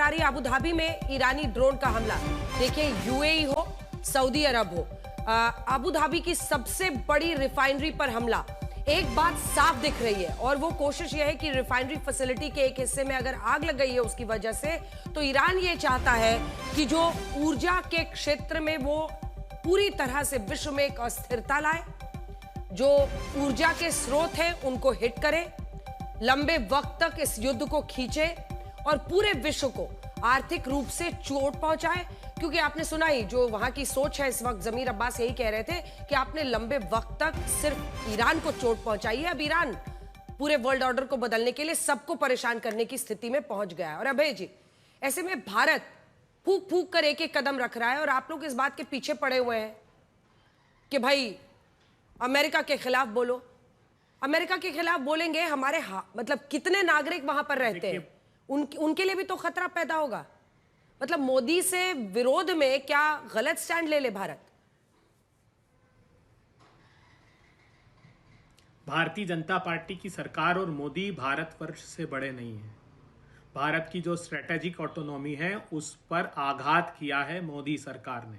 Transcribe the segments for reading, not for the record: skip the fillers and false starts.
आ रही है Abu Dhabi में ईरानी ड्रोन का हमला। देखिए, यूएई हो, सऊदी अरब हो, अबू धाबी की सबसे बड़ी रिफाइनरी पर हमला। एक बात साफ दिख रही है और वो कोशिश ये है कि रिफाइनरी फैसिलिटी के एक हिस्से में अगर आग लग गई है उसकी वजह से, तो ईरान ये चाहता है कि जो ऊर्जा के क्षेत्र में वो पूरी तरह से विश्व में एक अस्थिरता लाए, जो ऊर्जा के स्रोत हैं उनको हिट करे, लंबे वक्त तक इस युद्ध को खींचे और पूरे विश्व को आर्थिक रूप से चोट पहुंचाए। क्योंकि आपने सुना ही, जो वहां की सोच है इस वक्त, जमीर अब्बास यही कह रहे थे कि आपने लंबे वक्त तक सिर्फ ईरान को चोट पहुंचाई है, अब ईरान पूरे वर्ल्ड ऑर्डर को बदलने के लिए सबको परेशान करने की स्थिति में पहुंच गया है। और अभय जी, ऐसे में भारत फूक फूक कर एक एक कदम रख रहा है और आप लोग इस बात के पीछे पड़े हुए हैं कि भाई अमेरिका के खिलाफ बोलो। अमेरिका के खिलाफ बोलेंगे, हमारे मतलब कितने नागरिक वहां पर रहते हैं, उनके लिए भी तो खतरा पैदा होगा। मतलब मोदी से विरोध में क्या गलत स्टैंड ले ले भारत? भारतीय जनता पार्टी की सरकार और मोदी भारतवर्ष से बड़े नहीं हैं। भारत की जो स्ट्रेटेजिक ऑटोनॉमी है उस पर आघात किया है मोदी सरकार ने।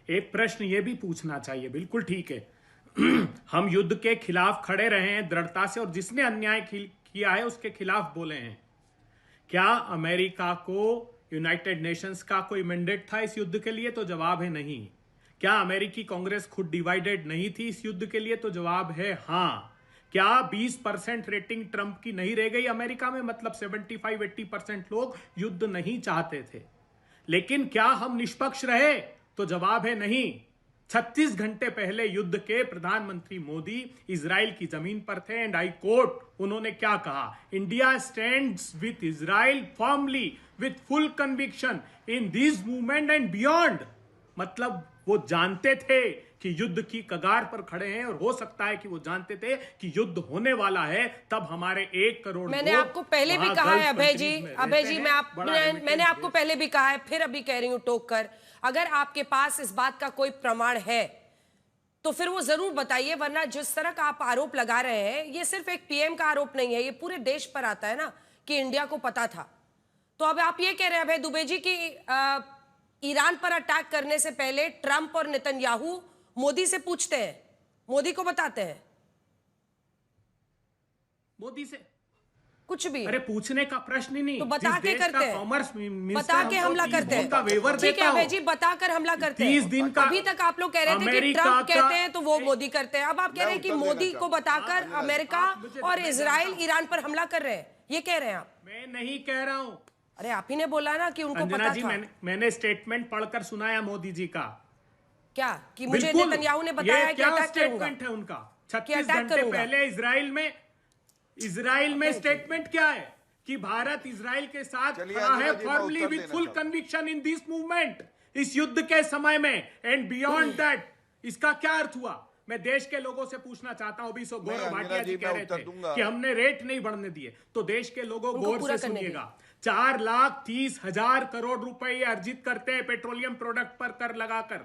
एक प्रश्न ये भी पूछना चाहिए, बिल्कुल ठीक है, हम युद्ध के खिलाफ खड़े रहे हैं दृढ़ता से और जिसने अन्याय किया है उसके खिलाफ बोले हैं। क्या अमेरिका को यूनाइटेड नेशंस का कोई मैंडेट था इस युद्ध के लिए? तो जवाब है नहीं। क्या अमेरिकी कांग्रेस खुद डिवाइडेड नहीं थी इस युद्ध के लिए? तो जवाब है हाँ। क्या 20% रेटिंग ट्रंप की नहीं रह गई अमेरिका में? मतलब 75-80% लोग युद्ध नहीं चाहते थे। लेकिन क्या हम निष्पक्ष रहे? तो जवाब है नहीं। 36 घंटे पहले युद्ध के प्रधानमंत्री मोदी इजराइल की जमीन पर थे एंड आई कोट, उन्होंने क्या कहा? India stands with Israel firmly with full conviction in this movement and beyond. मतलब वो जानते थे कि युद्ध की कगार पर खड़े हैं और हो सकता है कि वो जानते थे कि युद्ध होने वाला है, तब हमारे 1 करोड़ मैंने आपको पहले भी कहा है अभय जी, मैंने आपको पहले भी कहा है, फिर अभी कह रही हूं टोक कर, अगर आपके पास इस बात का कोई प्रमाण है तो फिर वो जरूर बताइए, वरना जिस तरह का आप आरोप लगा रहे हैं, ये सिर्फ एक पीएम का आरोप नहीं है, ये पूरे देश पर आता है ना कि इंडिया को पता था। तो अब आप ये कह रहे हैं अभय दुबे जी कि ईरान पर अटैक करने से पहले ट्रंप और नेतन्याहू मोदी से पूछते हैं, मोदी को बताते हैं, मोदी से कुछ भी? अरे पूछने का प्रश्न ही नहीं, तो बता के करते हैं, बता के हमला करते हैं। ठीक है अभय जी, बताकर हमला करते हैं। 30 दिन का अभी तक आप लोग कह रहे थे कि ट्रंप कहते हैं तो वो मोदी करते हैं, अब आप कह रहे हैं कि मोदी को बताकर अमेरिका और इजराइल ईरान पर हमला कर रहे हैं, ये कह रहे हैं आप? मैं नहीं कह रहा हूं। अरे आप ही ने बोला ना कि उनको पता जी, था। मैंने स्टेटमेंट पढ़कर सुनाया मोदी जी का। क्या कि मुझे नेतन्याहू ने बताया कि अटैक स्टेटमेंट है उनका 36 घंटे पहले इजराइल में स्टेटमेंट क्या है कि भारत इजराइल के साथ खड़ा है firmly with full conviction in this movement, इस युद्ध के समय में एंड बियॉन्ड दैट। इसका क्या अर्थ हुआ? मैं देश के लोगों से पूछना चाहता हूं, अभी गौरव भाटिया जी कह रहे थे कि हमने रेट नहीं बढ़ने दिए, तो देश के लोगों गौर से सुनिएगा। 4,30,000 करोड़ रुपए अर्जित करते हैं पेट्रोलियम प्रोडक्ट पर कर लगाकर,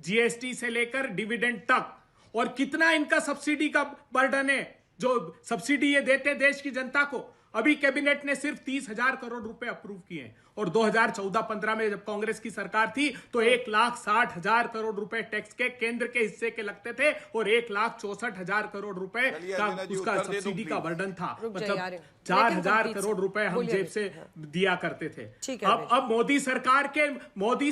जीएसटी से लेकर डिविडेंड तक। और कितना इनका सब्सिडी का बर्डन है, जो सब्सिडी ये देते देश की जनता को। अभी कैबिनेट ने सिर्फ 30,000 करोड़ रुपए अप्रूव किए और 2014-15 में जब कांग्रेस की सरकार थी तो 1,60,000 करोड़ रुपए टैक्स के केंद्र के हिस्से के लगते थे और 1,64,000 करोड़ रुपए का उसका सब्सिडी का बर्डन था। मतलब 4,000 करोड़ रुपए हम जेब से दिया करते थे। अब मोदी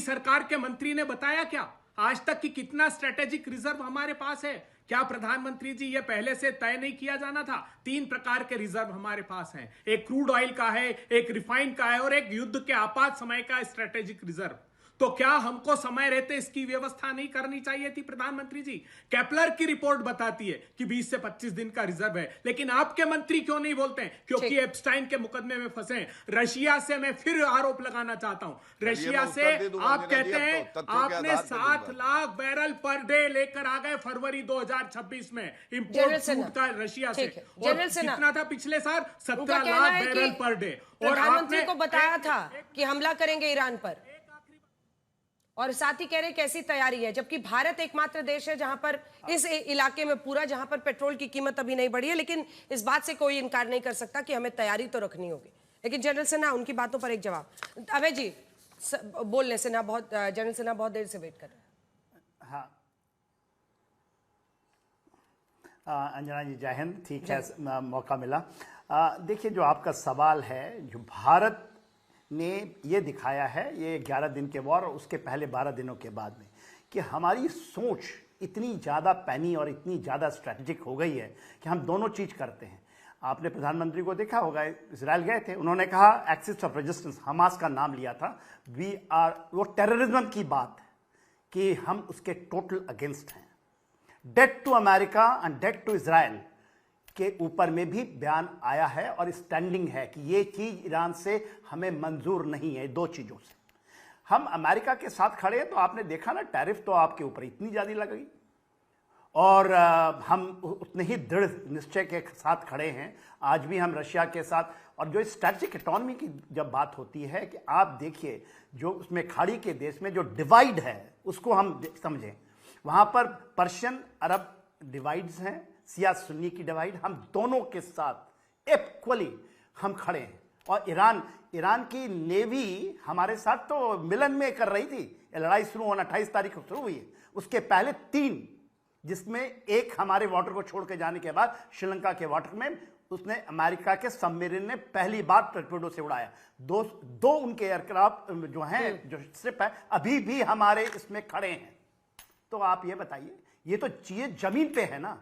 सरकार के मंत्री ने बताया क्या आज तक कि कितना स्ट्रेटेजिक रिजर्व हमारे पास है? क्या प्रधानमंत्री जी ये पहले से तय नहीं किया जाना था? 3 प्रकार के रिजर्व हमारे पास हैं, एक क्रूड ऑयल का है, एक रिफाइंड का है और एक युद्ध के आपात समय का स्ट्रेटेजिक रिजर्व। तो क्या हमको समय रहते इसकी व्यवस्था नहीं करनी चाहिए थी प्रधानमंत्री जी? केपलर की रिपोर्ट बताती है कि 20 से 25 दिन का रिजर्व है, लेकिन आपके मंत्री क्यों नहीं बोलते हैं? क्योंकि एप्स्टाइन के मुकदमे में फंसे हैं। रशिया से मैं फिर आरोप लगाना चाहता हूं, रशिया से आप कहते हैं आपने 7 लाख बैरल पर डे लेकर आ गए फरवरी 2026 में इंपोर्ट क्रूड का रशिया से, और कितना था पिछले साल? 17 लाख बैरल पर डे। और प्रधानमंत्री को बताया था कि हमला करेंगे ईरान पर, और साथ ही कह रहे कैसी तैयारी है, जबकि भारत एकमात्र देश है जहां पर इस इलाके में पूरा, जहां पर पेट्रोल की कीमत अभी नहीं बढ़ी है, लेकिन इस बात से कोई इनकार नहीं कर सकता कि हमें तैयारी तो रखनी होगी। लेकिन जनरल सिन्हा उनकी बातों पर एक जवाब। अभय जी बोलने सिन्हा बहुत जनरल सिन्हा बहुत देर से वेट कर रहे हैं। हाँ अंजना जी जय हिंद। ठीक है, मौका मिला। देखिए जो आपका सवाल है, जो भारत ने ये दिखाया है ये 11 दिन के वॉर और उसके पहले 12 दिनों के बाद में, कि हमारी सोच इतनी ज़्यादा पैनी और इतनी ज़्यादा स्ट्रेटजिक हो गई है कि हम दोनों चीज़ करते हैं। आपने प्रधानमंत्री को देखा होगा, इजराइल गए थे, उन्होंने कहा एक्सिस ऑफ रेजिस्टेंस, हमास का नाम लिया था। वो टेररिज्म की बात है कि हम उसके टोटल अगेंस्ट हैं। Death to America and death to Israel के ऊपर में भी बयान आया है और स्टैंडिंग है कि ये चीज ईरान से हमें मंजूर नहीं है। दो चीजों से हम अमेरिका के साथ खड़े हैं, तो आपने देखा ना टैरिफ तो आपके ऊपर इतनी ज्यादा लग गई, और हम उतने ही दृढ़ निश्चय के साथ खड़े हैं आज भी हम रशिया के साथ। और जो स्ट्रैटेजिक इकोनॉमी की जब बात होती है कि आप देखिए जो उसमें खाड़ी के देश में जो डिवाइड है उसको हम समझें, वहां पर पर्शियन अरब डिवाइड्स हैं, सिया सुन्नी की डिवाइड, हम दोनों के साथ इक्वली हम खड़े हैं। और ईरान की नेवी हमारे साथ तो मिलन में कर रही थी, लड़ाई शुरू होना 28 तारीख को शुरू हुई है, उसके पहले 3, जिसमें एक हमारे वाटर को छोड़ के जाने के बाद श्रीलंका के वाटर में उसने अमेरिका के सबमरीन ने पहली बार टॉर्पेडो से उड़ाया। दो उनके एयरक्राफ्ट जो हैं, जो शिप है, अभी भी हमारे इसमें खड़े हैं। तो आप ये बताइए, ये तो चीजें जमीन पे है ना।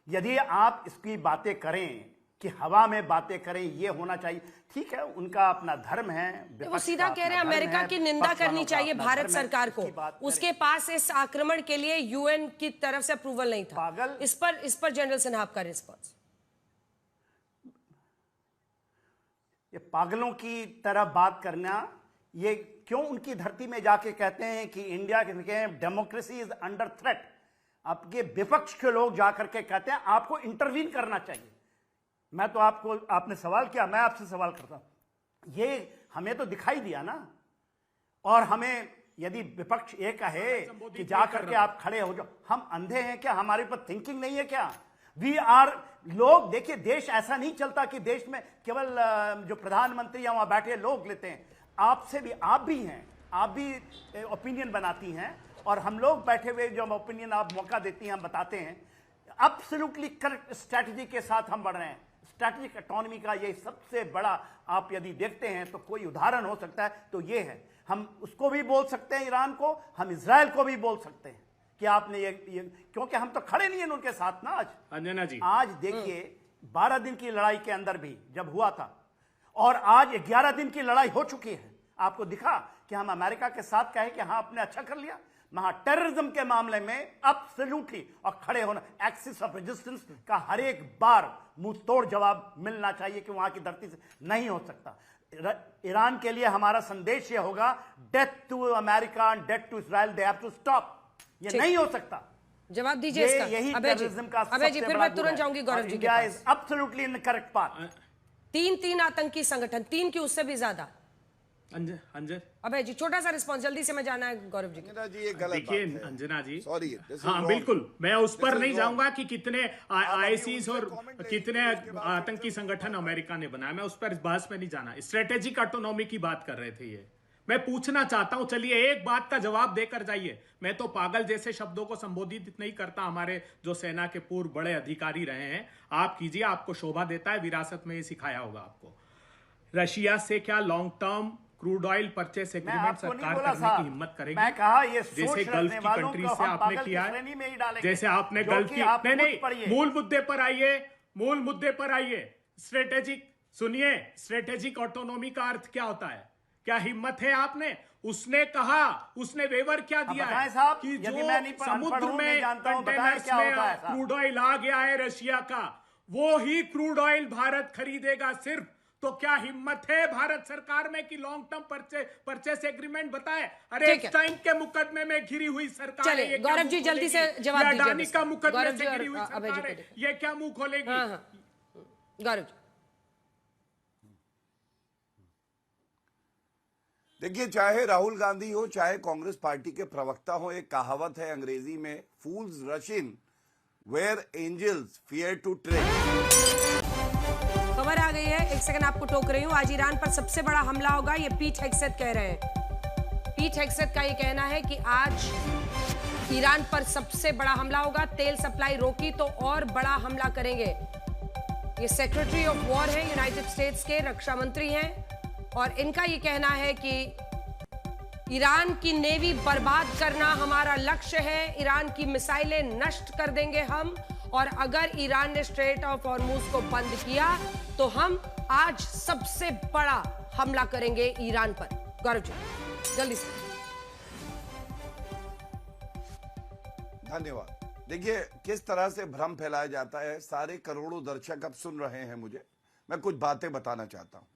यदि आप इसकी बातें करें कि हवा में बातें करें, ये होना चाहिए, ठीक है, उनका अपना धर्म है। वो सीधा कह रहे हैं अमेरिका की निंदा करनी चाहिए भारत सरकार को, उसके पास इस आक्रमण के लिए यूएन की तरफ से अप्रूवल नहीं था। पागल। इस पर जनरल सिन्हा आपका रिस्पॉन्स? ये पागलों की तरह बात करना, ये क्यों उनकी धरती में जाके कहते हैं कि इंडिया के डेमोक्रेसी इज अंडर थ्रेट। आपके विपक्ष के लोग जाकर के कहते हैं आपको इंटरवीन करना चाहिए। मैं तो आपने सवाल किया, मैं आपसे सवाल करता हूं, ये हमें तो दिखाई दिया ना। और हमें यदि विपक्ष ये कहे कि जाकर के आप खड़े हो जाओ, हम अंधे हैं क्या? हमारे ऊपर थिंकिंग नहीं है क्या? वी आर लोग, देखिए देश ऐसा नहीं चलता कि देश में केवल जो प्रधानमंत्री या वहां बैठे लोग लेते हैं। आपसे भी, आप भी हैं, आप भी ओपिनियन बनाती हैं, और हम लोग बैठे हुए जो ओपिनियन आप मौका देती हैं हम बताते हैं। एब्सोल्युटली करेक्ट स्ट्रैटेजी के साथ हम बढ़ रहे हैं। स्ट्रैटेजिक इकोनॉमी का ये सबसे बड़ा, आप यदि देखते हैं तो कोई उदाहरण हो सकता है तो ये है। हम उसको भी बोल सकते हैं ईरान को, हम इजराइल को भी बोल सकते हैं कि आपने ये क्योंकि हम तो खड़े नहीं हैं उनके साथ ना। आज अंजना जी, आज देखिए 12 दिन की लड़ाई के अंदर भी जब हुआ था, और आज 11 दिन की लड़ाई हो चुकी है, आपको दिखा कि हम अमेरिका के साथ कहे कि हाँ आपने अच्छा कर लिया। वहां टेररिज्म के मामले में एब्सोल्युटली और खड़े होना, एक्सिस ऑफ रेजिस्टेंस का हर एक बार मुंह तोड़ जवाब मिलना चाहिए कि वहां की धरती से नहीं हो सकता। ईरान के लिए हमारा संदेश ये होगा, death to America, death to Israel, they have to stop. ये नहीं हो सकता। जवाब दीजिए इसका। यही टेररिज्म का अभय जी, फिर मैं तुरंत जाऊंगी गौरव जी के पास। Is absolutely in the correct path. 3 आतंकी संगठन, 3 की उससे भी ज्यादा। अभय जी छोटा सा रिस्पॉन्स, जल्दी से मैं जाना है गौरव जी। देखिए अंजना जी, सॉरी, हाँ बिल्कुल, मैं उस पर नहीं जाऊंगा कि कितने आईसीस और कितने आतंकी संगठन अमेरिका ने बनाया, मैं उस पर बहस में नहीं जाना। स्ट्रेटेजिक ऑटोनॉमी की बात कर रहे थे ये। मैं पूछना चाहता हूं, चलिए एक बात का जवाब देकर जाइए। मैं तो पागल जैसे शब्दों को संबोधित नहीं करता, हमारे जो सेना के पूर्व बड़े अधिकारी रहे हैं। आप कीजिए, आपको शोभा देता है, विरासत में ये सिखाया होगा आपको। रशिया से क्या long term crude oil purchase agreement सरकार करने की हिम्मत करेगी? मैं कहा ये जैसे गल्फ की कंट्री से आपने किया है, जैसे आपने गल्फ की, नहीं, मूल मुद्दे पर आइए, मूल मुद्दे पर आइए। स्ट्रेटेजिक, सुनिए, स्ट्रेटेजिक ऑटोनॉमी का अर्थ क्या होता है? क्या हिम्मत है आपने? उसने कहा, उसने वेवर क्या दिया है कि जो समुद्र में कंटेनर्स में क्रूड ऑयल आ गया है रशिया का, वो ही क्रूड ऑयल भारत खरीदेगा सिर्फ। तो क्या हिम्मत है भारत सरकार में कि लॉन्ग टर्म परचेस एग्रीमेंट बताए? अरे इस टाइम के मुकदमे में घिरी हुई सरकार है। चलिए गौरव जी जल्दी से जवाब दीजिए। अडानी का मुकदमे से घिरी हुई सरकार है, ये क्या मुंह खोलेगी? गौरव जी देखिए, चाहे राहुल गांधी हो, चाहे कांग्रेस पार्टी के प्रवक्ता हो, एक कहावत है अंग्रेजी में, fools rush in where angels fear to tread. खबर आ गई है। एक सेकंड आपको टोक रही हूं। आज ईरान पर सबसे बड़ा हमला होगा, ये पीट हेग्सेथ कह रहे हैं। पीट हेग्सेथ का ये कहना है कि आज ईरान पर सबसे बड़ा हमला होगा, तेल सप्लाई रोकी तो और बड़ा हमला करेंगे। ये सेक्रेटरी ऑफ वॉर है यूनाइटेड स्टेट्स के, रक्षा मंत्री हैं, और इनका ये कहना है कि ईरान की नेवी बर्बाद करना हमारा लक्ष्य है, ईरान की मिसाइलें नष्ट कर देंगे हम, और अगर ईरान ने स्ट्रेट ऑफ हॉर्मुज को बंद किया तो हम आज सबसे बड़ा हमला करेंगे ईरान पर। गौरव जी जल्दी से। धन्यवाद। देखिए किस तरह से भ्रम फैलाया जाता है। सारे करोड़ों दर्शक अब सुन रहे हैं मुझे, मैं कुछ बातें बताना चाहता हूं।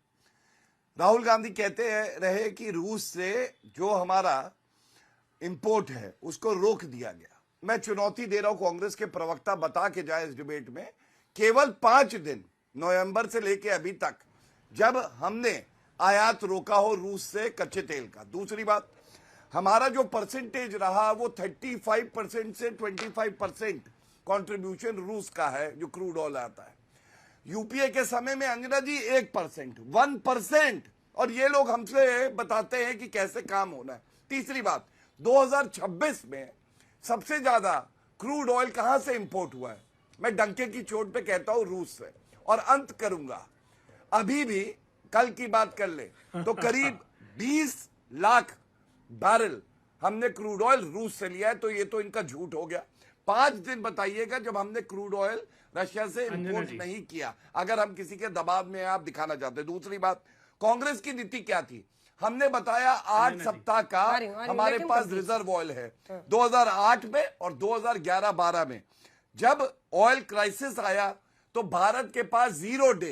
राहुल गांधी कहते रहे कि रूस से जो हमारा इंपोर्ट है उसको रोक दिया गया। मैं चुनौती दे रहा हूं कांग्रेस के प्रवक्ता बता के जाए इस डिबेट में, केवल 5 दिन नवंबर से लेके अभी तक जब हमने आयात रोका हो रूस से कच्चे तेल का। दूसरी बात, हमारा जो परसेंटेज रहा वो 35% से 25% कंट्रीब्यूशन रूस का है जो क्रूड ऑयल आता है। यूपीए के समय में अंजना जी 1%, और ये लोग हमसे बताते हैं कि कैसे काम होना है। तीसरी बात, 2026 में सबसे ज्यादा क्रूड ऑयल कहां से इंपोर्ट हुआ है? मैं डंके की चोट पे कहता हूं रूस से। और अंत करूंगा, अभी भी कल की बात कर ले तो करीब 20 लाख बैरल हमने क्रूड ऑयल रूस से लिया है, तो ये तो इनका झूठ हो गया। 5 दिन बताइएगा जब हमने क्रूड ऑयल रशिया से इंपोर्ट नहीं किया, अगर हम किसी के दबाव में आप दिखाना चाहते। दूसरी बात, कांग्रेस की नीति क्या थी? हमने बताया 8 सप्ताह का हमारे पास रिजर्व ऑयल है। 2008 में और 2011-12 में जब ऑयल क्राइसिस आया तो भारत के पास 0 डे,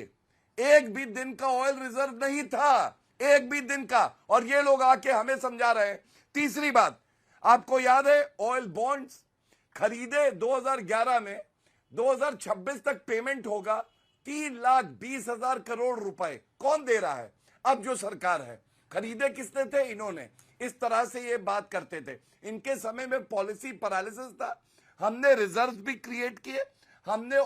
एक भी दिन का ऑयल रिजर्व नहीं था, एक भी दिन का, और ये लोग आके हमें समझा रहे हैं। तीसरी बात, आपको याद है ऑयल बॉन्ड्स खरीदे 2011 में, 2026 तक पेमेंट होगा 3,20,000 करोड़ रुपए। कौन दे रहा है? अब जो सरकार है। खरीदे किसने थे? इन्होंने। इस तरह से ये बात करते थे। इनके समय में पॉलिसी पैरालिसिस था। हमने रिजर्व भी क्रिएट किए, हमने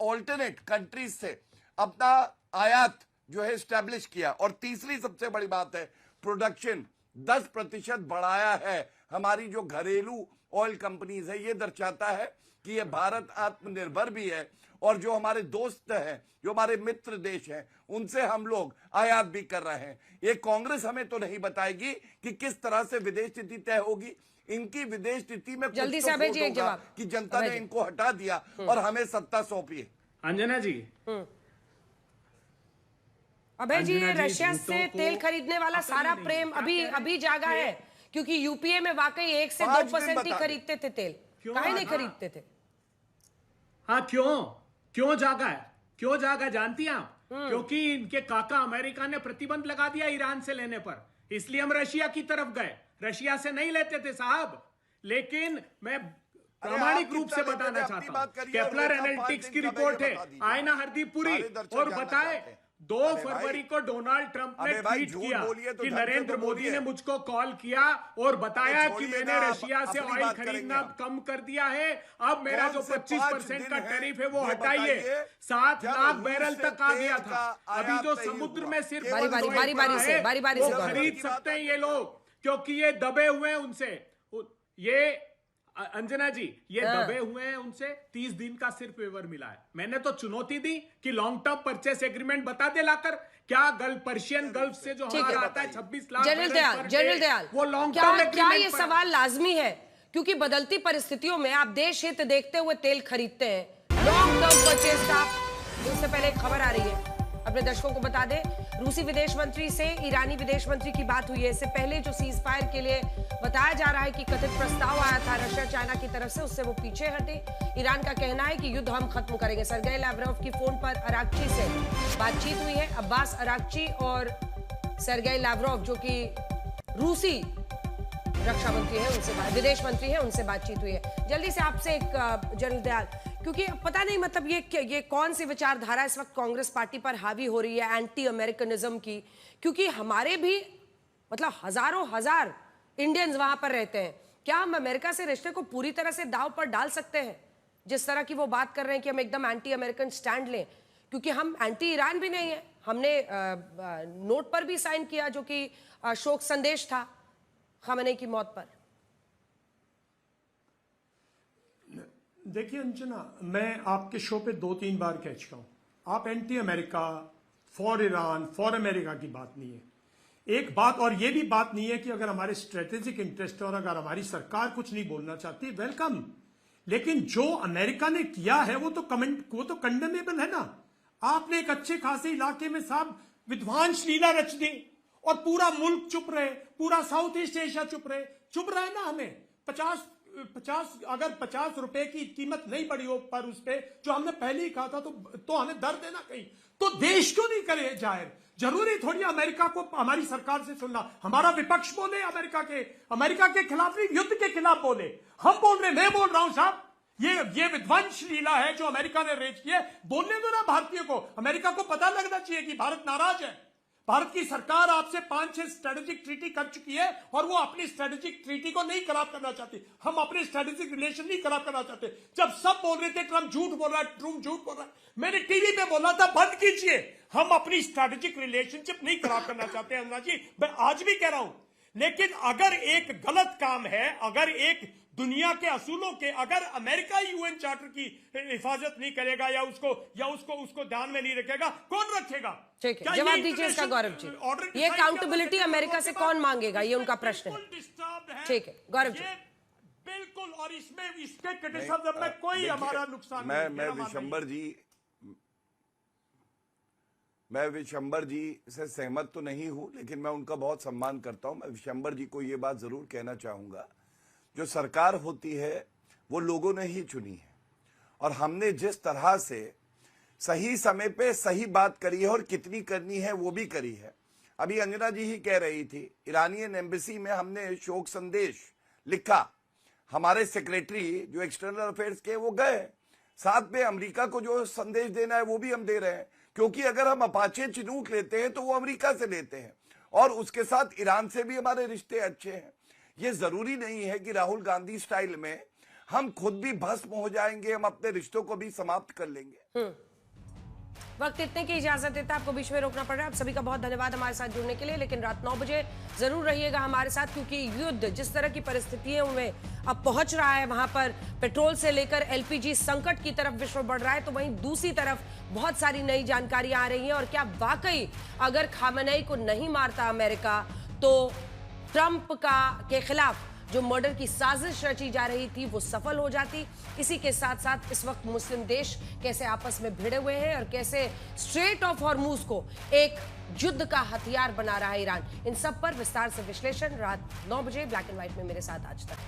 ऑल्टरनेट कंट्रीज से अपना आयात जो है स्टैब्लिश किया, और तीसरी सबसे बड़ी बात है प्रोडक्शन 10% बढ़ाया है। हमारी जो घरेलू ऑयल कंपनीज है, ये दर्शाता है कि ये भारत आत्मनिर्भर भी है, और जो हमारे दोस्त हैं, जो हमारे मित्र देश हैं, उनसे हम लोग आयात भी कर रहे हैं। ये कांग्रेस हमें तो नहीं बताएगी कि किस तरह से विदेश नीति तय होगी। इनकी विदेश नीति में जल्दी से अभय जी एक जवाब कि जनता ने इनको हटा दिया और हमें सत्ता सौंपी है। अंजना जी, अभय जी, रशिया से तेल खरीदने वाला सारा प्रेम अभी जागा है, क्योंकि यूपीए में वाकई 1 से 2% ही खरीदते थे तेल। काहे नहीं खरीदते थे? हाँ, क्यों जागा है? क्यों जागा जानती हैं आप? क्योंकि इनके काका अमेरिका ने प्रतिबंध लगा दिया ईरान से लेने पर, इसलिए हम रशिया की तरफ गए। रशिया से नहीं लेते थे साहब। लेकिन मैं प्रामाणिक रूप से बताना चाहता हूं, केपलर एनालिटिक्स की रिपोर्ट है, आयना हरदीपुरी, और बताए 2 फरवरी को डोनाल्ड ट्रंप ने ट्वीट किया कि नरेंद्र मोदी ने मुझको कॉल किया और बताया कि मैंने रशिया से ऑयल खरीदना कम कर दिया है, अब मेरा जो 25% का टैरिफ है वो हटाइए। 7 लाख बैरल तक आ गया था। अभी जो समुद्र में सिर्फ बारी से खरीद सकते हैं ये लोग, क्योंकि ये दबे हुए हैं उनसे। ये अंजना जी, ये दबे हुए हैं उनसे। 30 दिन का सिर्फ वेवर मिला है। मैंने तो चुनौती दी कि लॉन्ग टर्म परचेस एग्रीमेंट बता दे लाकर, क्या पर्शियन गल्फ से जो हमारा आता है 26 लाख। जनरल दयाल, वो लॉन्ग टर्म क्या ये सवाल लाजमी है? क्योंकि बदलती परिस्थितियों में आप देश हित देखते हुए तेल खरीदते हैं, लॉन्ग टर्म परचेस का। उससे पहले एक खबर आ रही है, अपने दर्शकों को बता दें, रूसी विदेश मंत्री से ईरानी विदेश मंत्री की बात हुई है। इससे पहले जो सीज फायर के लिए बताया जा रहा है कि कथित प्रस्ताव आया था रशिया चाइना की तरफ से, उससे वो पीछे हटे। ईरान का कहना है कि युद्ध हम खत्म करेंगे। सर्गेई लावरोव की फोन पर अराक्ची से बातचीत हुई है। अब्बास अराक्ची और सर्गेई लावरोव, जो कि रूसी रक्षा मंत्री है, उनसे विदेश मंत्री है, उनसे बातचीत हुई है। जल्दी से आपसे एक जनरल दयाल, क्योंकि पता नहीं मतलब ये कौन सी विचारधारा इस वक्त कांग्रेस पार्टी पर हावी हो रही है, एंटी अमेरिकनिज्म की, क्योंकि हमारे भी मतलब हजारों हजार इंडियंस वहां पर रहते हैं। क्या हम अमेरिका से रिश्ते को पूरी तरह से दांव पर डाल सकते हैं, जिस तरह की वो बात कर रहे हैं कि हम एकदम एंटी अमेरिकन स्टैंड लें? क्योंकि हम एंटी ईरान भी नहीं है, हमने नोट पर भी साइन किया जो कि शोक संदेश था खामेनी की मौत पर। देखिए अंजना, मैं आपके शो पे 2-3 बार कह चुका हूं, आप anti America, for Iran, for America की बात नहीं है। एक बात और ये भी बात नहीं है कि अगर हमारे स्ट्रेटेजिक इंटरेस्ट है और अगर हमारी सरकार कुछ नहीं बोलना चाहती, वेलकम। लेकिन जो अमेरिका ने किया है वो तो कंडेमेबल है ना। आपने एक अच्छे खासे इलाके में साहब विध्वंस लीला रच दी और पूरा मुल्क चुप रहे, पूरा साउथ ईस्ट एशिया चुप रहे ना। हमें 50 रुपए की कीमत नहीं पड़ी हो पर उस पे जो हमने पहले ही कहा था, तो हमें दर्द है ना कहीं। तो देश क्यों नहीं करे जाहिर? जरूरी थोड़ी अमेरिका को हमारी सरकार से सुनना। हमारा विपक्ष बोले अमेरिका के खिलाफ नहीं, युद्ध के खिलाफ बोले। हम बोल रहे, मैं बोल रहा हूं साहब, ये विध्वंस लीला है जो अमेरिका ने रेज की है। बोलने दो ना भारतीय को, अमेरिका को पता लगना चाहिए कि भारत नाराज है। भारत की सरकार आपसे 5-6 स्ट्रेटेजिक ट्रीटी कर चुकी है और वो अपनी स्ट्रेटेजिक ट्रीटी को नहीं खराब करना चाहती। हम अपने स्ट्रेटेजिक रिलेशन नहीं खराब करना चाहते। जब सब बोल रहे थे ट्रम्प झूठ बोल रहा है, मैंने टीवी पे बोला था बंद कीजिए। हम अपनी स्ट्रेटेजिक रिलेशनशिप नहीं खराब करना चाहते अनुराग जी, मैं आज भी कह रहा हूं। लेकिन अगर एक गलत काम है, अगर एक दुनिया के असूलों के, अगर अमेरिका यूएन चार्टर की हिफाजत नहीं करेगा या उसको ध्यान में नहीं रखेगा, कौन रखेगा? ठीक है, जवाब दीजिए इसका गौरव जी। ये अकाउंटेबिलिटी अमेरिका से कौन मांगेगा, ये उनका प्रश्न है। ठीक है गौरव जी। बिल्कुल, और इसके क्रिटिसिज्म में कोई हमारा नुकसान नहीं। मैं विशंबर जी से सहमत तो नहीं हूं, लेकिन मैं उनका बहुत सम्मान करता हूं। मैं विशंबर जी को यह बात जरूर कहना चाहूंगा, जो सरकार होती है वो लोगों ने ही चुनी है और हमने जिस तरह से सही समय पे सही बात करी है और कितनी करनी है वो भी करी है। अभी अंजना जी ही कह रही थी, ईरानियन एम्बेसी में हमने शोक संदेश लिखा, हमारे सेक्रेटरी जो एक्सटर्नल अफेयर्स के वो गए, साथ में अमेरिका को जो संदेश देना है वो भी हम दे रहे हैं। क्योंकि अगर हम अपाचे चिनूक लेते हैं तो वो अमेरिका से लेते हैं और उसके साथ ईरान से भी हमारे रिश्ते अच्छे हैं। ये जरूरी नहीं है कि राहुल गांधी स्टाइल में हम खुद भी भस्म हो जाएंगे, हम अपने रिश्तों को भी समाप्त कर लेंगे। वक्त इतने की इजाजत देता है, आपको बीच में रोकना पड़ रहा है। आप सभी का बहुत धन्यवाद हमारे साथ जुड़ने के लिए, लेकिन रात 9 बजे जरूर रहिएगा हमारे साथ, क्योंकि युद्ध जिस तरह की परिस्थितियों में अब पहुंच रहा है, वहां पर पेट्रोल से लेकर एलपीजी संकट की तरफ विश्व बढ़ रहा है, तो वहीं दूसरी तरफ बहुत सारी नई जानकारियां आ रही हैं। और क्या वाकई अगर खामेनी को नहीं मारता अमेरिका तो ट्रंप के खिलाफ जो मर्डर की साजिश रची जा रही थी वो सफल हो जाती। इसी के साथ साथ इस वक्त मुस्लिम देश कैसे आपस में भिड़े हुए हैं और कैसे स्ट्रेट ऑफ हॉर्मुज को एक युद्ध का हथियार बना रहा है ईरान, इन सब पर विस्तार से विश्लेषण रात 9 बजे ब्लैक एंड व्हाइट में मेरे साथ आज तक।